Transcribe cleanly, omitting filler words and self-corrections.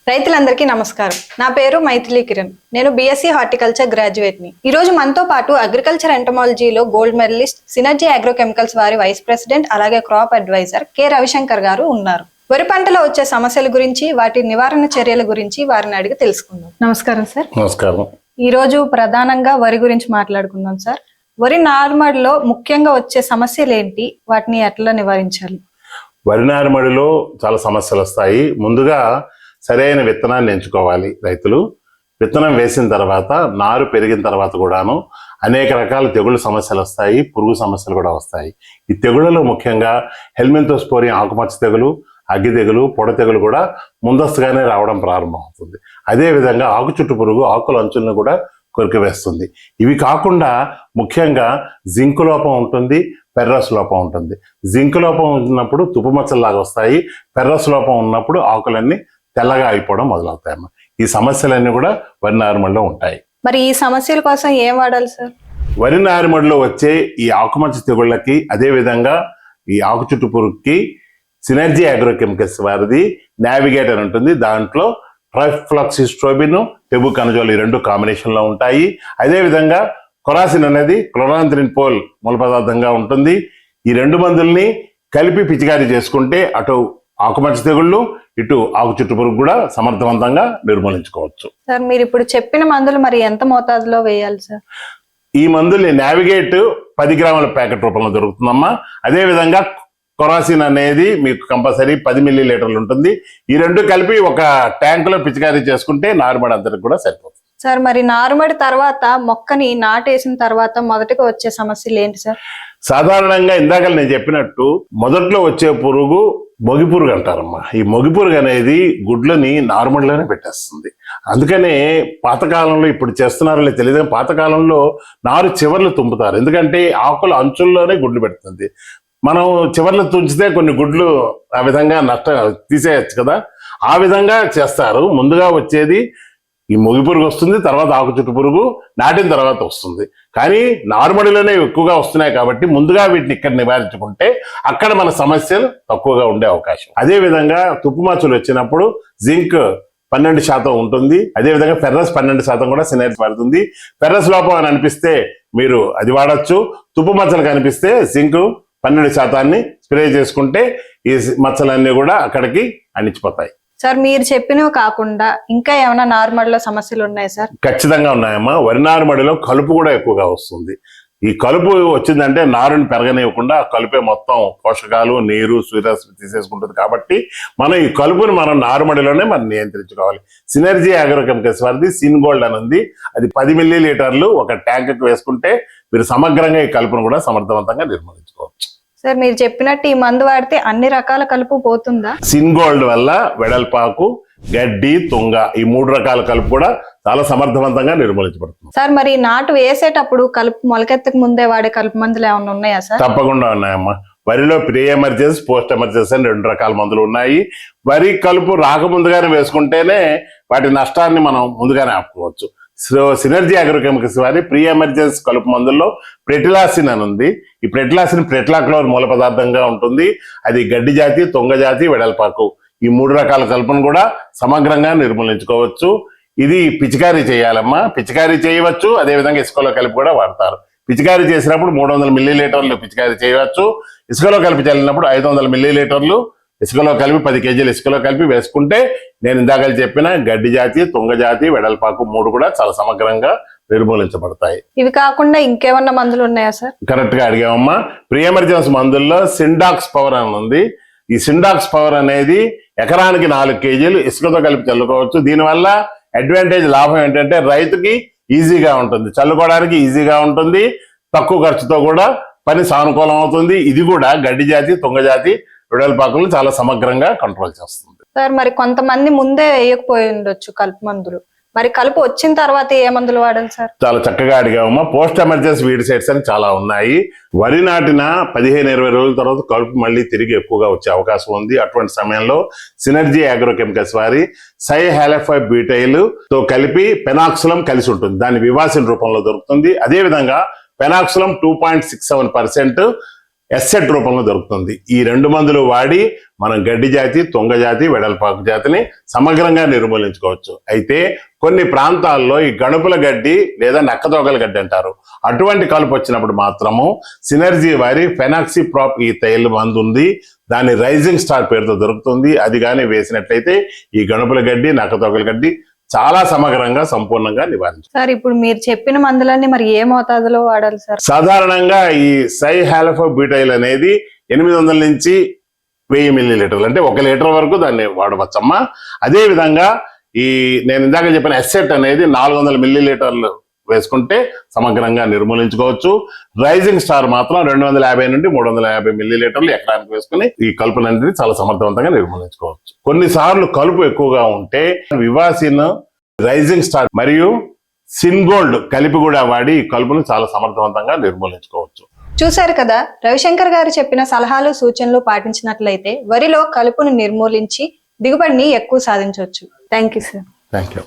రైతులందరికీ నమస్కారం. నా పేరు మైథిలి కిరణ్. నేను బీఎస్సీ హార్టికల్చర్ గ్రాడ్యుయేట్ ని. ఈ రోజు మనతో పాటు అగ్రికల్చర్ ఎంటమాలజీలో గోల్డ్ మెడలిస్ట్, సినర్జీ అగ్రోకెమికల్స్ వారి వైస్ ప్రెసిడెంట్ అలాగే క్రాప్ అడ్వైజర్ కె రవిశంకర్ గారు ఉన్నారు. వరి పంటలో వచ్చే సమస్యల గురించి, వాటి నివారణ చర్యల గురించి వారిని అడిగి తెలుసుకుందాం. నమస్కారం సార్. నమస్కారం. ఈ రోజు ప్రధానంగా వరి గురించి మాట్లాడుకుందాం సార్. వరి నారుమడిలో ముఖ్యంగా వచ్చే సమస్యలు ఏంటి, వాటిని ఎట్లా నివారించాలి? వరి నారుమడిలో చాలా సమస్యలు వస్తాయి. ముందుగా సరైన విత్తనాన్ని ఎంచుకోవాలి రైతులు. విత్తనం వేసిన తర్వాత, నారు పెరిగిన తర్వాత కూడాను అనేక రకాల తెగుళ్ళ సమస్యలు వస్తాయి, పురుగు సమస్యలు కూడా వస్తాయి. ఈ తెగుళ్ళలో ముఖ్యంగా హెల్మెంతోస్పోరియం ఆకుమచ్చ తెగులు, అగ్గి తెగులు, పొడ తెగులు కూడా ముందస్తుగానే రావడం ప్రారంభమవుతుంది. అదేవిధంగా ఆకు చుట్టు పురుగు ఆకుల అంచులను కూడా కొరికివేస్తుంది. ఇవి కాకుండా ముఖ్యంగా జింక్ లోపం ఉంటుంది, ఫెర్రస్ లోపం ఉంటుంది. జింక్ లోపం ఉన్నప్పుడు తుప్పు మచ్చల్లాగా వస్తాయి, ఫెర్రస్ లోపం ఉన్నప్పుడు ఆకులన్నీ తెల్లగా అయిపోవడం మొదలవుతాయమ్మ. ఈ సమస్యలన్నీ కూడా వరి నారుమడిలో ఉంటాయి. మరి ఈ సమస్యల కోసం ఏం వాడాలి సార్? వరి నారుమడిలో వచ్చే ఈ ఆకుమచ్చ తెగుళ్ళకి, అదేవిధంగా ఈ ఆకు చుట్టు పురుగుకి సినర్జీ అగ్రోకెమికల్స్ వారిది నావిగేటర్ ఉంటుంది. దాంట్లో ట్రైఫ్లాక్సిస్ట్రోబిన్, టెబుకనజోల్ ఈ రెండు కాంబినేషన్లో ఉంటాయి. అదేవిధంగా కొరాసిన్ అనేది క్లోరాంథ్రిన్ పోల్ మూల పదార్థంగా ఉంటుంది. ఈ రెండు మందుల్ని కలిపి పిచికారీ చేసుకుంటే అటు ఆకుమచ్చ తెగుళ్ళు, ఇటు ఆకు చుట్టు పురుగు కూడా సమర్థవంతంగా నిర్మూలించుకోవచ్చు. సార్, మీరు ఇప్పుడు చెప్పిన మందులు మరి ఎంత మోతాదులో వేయాలి సార్? ఈ మందుల్ని నావిగేట్ 10 గ్రాముల ప్యాకెట్ రూపంలో దొరుకుతుందమ్మా. అదేవిధంగా కొరాసిన్ అనేది మీకు కంపల్సరీ 10 మిల్లీలీటర్లు ఉంటుంది. ఈ రెండు కలిపి ఒక ట్యాంకులో పిచికారీ చేసుకుంటే నారుమడి అంతటికి కూడా సరిపోతుంది. సార్, మరి నారుమడి తర్వాత మొక్కని నాటేసిన తర్వాత మొదటగా వచ్చే సమస్యలు ఏంటి సార్? సాధారణంగా ఇందాక నేను చెప్పినట్టు మొదట్లో వచ్చే పురుగు మొగి పురుగు అంటారమ్మా. ఈ మొగి పురుగు అనేది గుడ్లని నారుమడిలోనే పెట్టేస్తుంది. అందుకనే పాతకాలంలో, ఇప్పుడు చేస్తున్నారో తెలియదు, పాతకాలంలో నారు చివర్లు తుంపుతారు. ఎందుకంటే ఆకుల అంచుల్లోనే గుడ్లు పెడుతుంది. మనం చివర్లు తుంచితే కొన్ని గుడ్లు ఆ విధంగా తీసేయచ్చు కదా. ఆ విధంగా చేస్తారు. ముందుగా వచ్చేది ఈ మొగి పురుగు వస్తుంది, తర్వాత ఆకు చుట్టు పురుగు నాటిన తర్వాత వస్తుంది. కానీ నారుమడిలోనే ఎక్కువగా వస్తున్నాయి కాబట్టి ముందుగా వీటిని ఇక్కడ నివారించుకుంటే అక్కడ మన సమస్యలు తక్కువగా ఉండే అవకాశం. అదేవిధంగా తుప్పు మచ్చలు వచ్చినప్పుడు జింక్ 12% ఉంటుంది. అదేవిధంగా ఫెర్రస్ 12% కూడా సినర్జీ పడుతుంది. ఫెర్రస్ లోపం అని అనిపిస్తే మీరు అది వాడచ్చు. తుప్పు మచ్చలు కనిపిస్తే జింక్ 12% స్ప్రే చేసుకుంటే ఈ మచ్చలన్నీ కూడా అక్కడికి అణిచిపోతాయి. సార్, మీరు చెప్పినవి కాకుండా ఇంకా ఏమైనా నారుమడిలో సమస్యలు ఉన్నాయా సార్? ఖచ్చితంగా ఉన్నాయమ్మా. వరి నారుమడిలో కలుపు కూడా ఎక్కువగా వస్తుంది. ఈ కలుపు వచ్చిందంటే నారుని పెరగనివ్వకుండా ఆ కలుపే మొత్తం పోషకాలు, నీరు, సూర్యరశ్మి తీసేసుకుంటుంది. కాబట్టి మనం ఈ కలుపుని మనం నారుమడిలోనే మనం నియంత్రించుకోవాలి. సినర్జీ అగ్రోకెమికల్స్ వారిది సిన్ గోల్డ్ అని ఉంది. అది 10 మిల్లీలీటర్లు ఒక ట్యాంకుకి వేసుకుంటే మీరు సమగ్రంగా ఈ కలుపును కూడా సమర్థవంతంగా నిర్మూలించుకోవచ్చు. సార్, మీరు చెప్పినట్టు ఈ మందు వాడితే అన్ని రకాల కలుపు పోతుందా? సిన్ గోల్డ్ వల్ల వెడల్పాకు, గడ్డి, తుంగ ఈ 3 రకాల కలుపు కూడా చాలా సమర్థవంతంగా నిర్మూలించబడుతుంది. సార్, మరి నాటు వేసేటప్పుడు కలుపు మొలకెత్తక ముందే వాడే కలుపు మందులు ఏమైనా ఉన్నాయా సార్? తప్పకుండా ఉన్నాయమ్మా. వరిలో ప్రీ ఎమర్జెన్సీ, పోస్ట్ ఎమర్జెన్సీ అని 2 రకాల మందులు ఉన్నాయి. వరి కలుపు రాకముందుగానే వేసుకుంటేనే వాటి నష్టాన్ని మనం ముందుగానే ఆపుకోవచ్చు. సో సినర్జీ అగ్రోకెమికల్స్ వారి ప్రీ ఎమర్జెన్సీ కలుపు మందుల్లో ప్రెటిలాసిన్ అని ఉంది. ఈ ప్రెటిలాసిన్ ప్రెట్లాక్లోర్ మూల పదార్థంగా ఉంటుంది. అది గడ్డి జాతి, తొంగ జాతి, వెడల్పాకు ఈ 3 రకాల కలుపును కూడా సమగ్రంగా నిర్మూలించుకోవచ్చు. ఇది పిచికారీ చేయాలమ్మా. పిచికారీ చేయవచ్చు. అదేవిధంగా ఇసుకలో కలిపి కూడా వాడతారు. పిచికారీ చేసినప్పుడు 300 మిల్లీలీటర్లు పిచికారీ చేయవచ్చు. ఇసుకలో కలిపి చల్లినప్పుడు 500 మిల్లీలీటర్లు ఇసుకలో కలిపి 10 కేజీలు ఇసుకలో కలిపి వేసుకుంటే నేను ఇందాక చెప్పిన గడ్డి జాతి, తుంగ జాతి, వెడల్పాకు 3 కూడా చాలా సమగ్రంగా నిర్మూలించబడతాయి. ఇవి కాకుండా ఇంకేమన్నా మందులు ఉన్నాయా సార్? కరెక్ట్ గా అడిగామమ్మా. ప్రీ ఎమర్జెన్సీ మందుల్లో సిండాక్స్ పవర్ అని ఉంది. ఈ సిండాక్స్ పవర్ అనేది ఎకరానికి 4 కేజీలు ఇసుకతో కలిపి చల్లుకోవచ్చు. దీనివల్ల అడ్వాంటేజ్, లాభం ఏంటంటే రైతుకి ఈజీగా ఉంటుంది, చల్లుకోవడానికి ఈజీగా ఉంటుంది, తక్కువ ఖర్చుతో కూడా పని సానుకూలం అవుతుంది. ఇది కూడా గడ్డి జాతి, తుంగ జాతి, వెడల్పాకులను చాలా సమగ్రంగా కంట్రోల్ చేస్తుంది. సార్, మరి కొంతమంది ముందే వేయకపోయి ఉండొచ్చు కలుపు మందులు. మరి కలుపు వచ్చిన తర్వాత ఏ మందులు వాడాలి సార్? చాలా చక్కగా అడిగామమ్మా. పోస్ట్ ఎమర్జెన్సీ వీడిసైడ్స్ అని చాలా ఉన్నాయి. వరి నాటిన 15-20 రోజుల తర్వాత కలుపు మళ్ళీ తిరిగి ఎక్కువగా వచ్చే అవకాశం ఉంది. అటువంటి సమయంలో సినర్జీ అగ్రోకెమికల్స్ వారి సైహాలఫై బ్యూటైల్ తో కలిపి పెనాక్సిలం కలిసి ఉంటుంది. దాని వివాసిన్ రూపంలో దొరుకుతుంది. అదేవిధంగా పెనాక్సిలం 2.67% ఎస్సెట్ రూపంలో దొరుకుతుంది. ఈ 2 మందులు వాడి మనం గడ్డి జాతి, తుంగ జాతి, వెడల్పాకు జాతిని సమగ్రంగా నిర్మూలించుకోవచ్చు. అయితే కొన్ని ప్రాంతాల్లో ఈ గణుపుల గడ్డి లేదా నక్కతోగల గడ్డి అంటారు, అటువంటి కలుపు వచ్చినప్పుడు మాత్రము సినర్జీ వారి ఫెనాక్సిప్రాప్ ఈ తైల మందు ఉంది, దాని రైజింగ్ స్టార్ పేరుతో దొరుకుతుంది. అది కానీ వేసినట్లయితే ఈ గణుపుల గడ్డి, నక్కతోగల గడ్డి చాలా సమగ్రంగా సంపూర్ణంగా నివారించారు. సార్ ఇప్పుడు మీరు చెప్పిన మందులన్నీ మరి ఏ మోతాదులో వాడాలి సార్? సాధారణంగా ఈ సైహాలోఫోబ్యూటైల్ అనేది 800 నుంచి 1000 మిల్లీలీటర్లు, అంటే 1 లీటర్ వరకు దాన్ని వాడవచ్చమ్మా. అదే విధంగా నేను ఇందాక చెప్పిన ఎస్సెట్ అనేది 400 మిల్లీలీటర్లు వేసుకుంటే సమగ్రంగా నిర్మూలించుకోవచ్చు. రైజింగ్ స్టార్ మాత్రం 250 నుండి 350 మిల్లీలీటర్లు ఎకరానికి వేసుకుని ఈ కలుపులన్నింటినీ చాలా సమర్థవంతంగా నిర్మూలించుకోవచ్చు. కొన్నిసార్లు కలుపు ఎక్కువగా ఉంటే వివాసిన్, రైజింగ్ స్టార్ మరియు సిన్గోల్డ్ కలిపి కూడా వాడి ఈ కలుపును చాలా సమర్థవంతంగా నిర్మూలించుకోవచ్చు. చూశారు కదా, రవిశంకర్ గారు చెప్పిన సలహాలు సూచనలు పాటించినట్లయితే వరిలో కలుపును నిర్మూలించి దిగుబడిని ఎక్కువ సాధించవచ్చు. Thank you sir. Thank you.